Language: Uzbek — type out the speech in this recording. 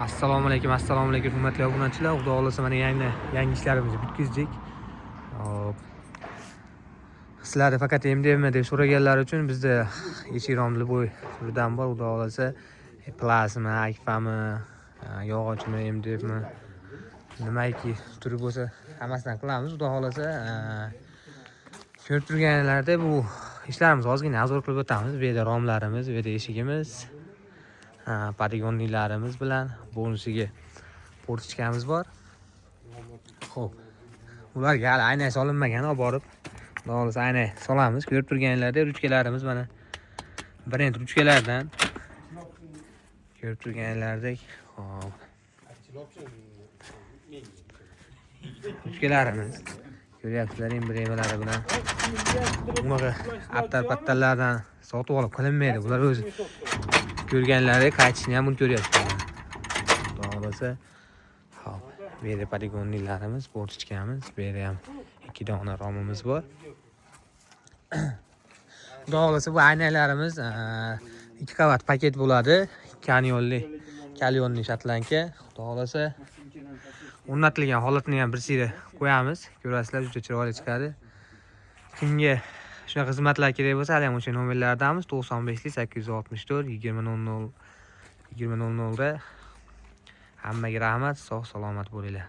Assalomu alaykum hurmatli obunachilar. Xudo xolasa mana yangi ishlarimizni bitkazdik. Hop. Sizlarni faqat MDFmi deb so'raganlar uchun bizda yechiromli bo'y turidan bor. Xudo xolasa plasma, akfami, yog'ochmi, MDFmi nimaiki turi bo'lsa hammasidan qilamiz. Xudo xolasa ko'rib turganlarda bu ishlarimiz ozgina azor qilib o'tamiz. Bu yerda romlarimiz, bu yerda eshigimiz, poligonlarimiz bilan bonusiga portichkamiz bor. Xo'p. Ularga hali ayna solinmagan, olib borib xudo xolasa ayna solamiz. Ko'rib turganlarda ruchkalarimiz mana brend ruchkalardan ko'rib turganlardek. Xo'p. Ruchkalarimiz ko'ryapsizlar, emblemalari bilan. Bunaqa aptar-pattarlardan sotib olib qilinmaydi. Bular o'zi ko'rganlaringiz qaytishni ham ko'ryapsizlar. Xudo xolasa. Hop, bu yerda poligonlarimiz, portichkamiz, bu yerda ham 2 dona romimiz bor. Xudo xolasa bu aynalarimiz 2 qavat paket bo'ladi. Kalyonli shotlanka. Xudo xolasa o'rnatilgan holatini ham bir sira qo'yamiz. Ko'rasizlar, juda chiroyli chiqadi. Kimga shunaqa xizmatlar kerak bo'lsa, hali ham o'sha nomerlardamiz. 95 864 2000 da. Hammaga rahmat, sog' salomat bo'linglar.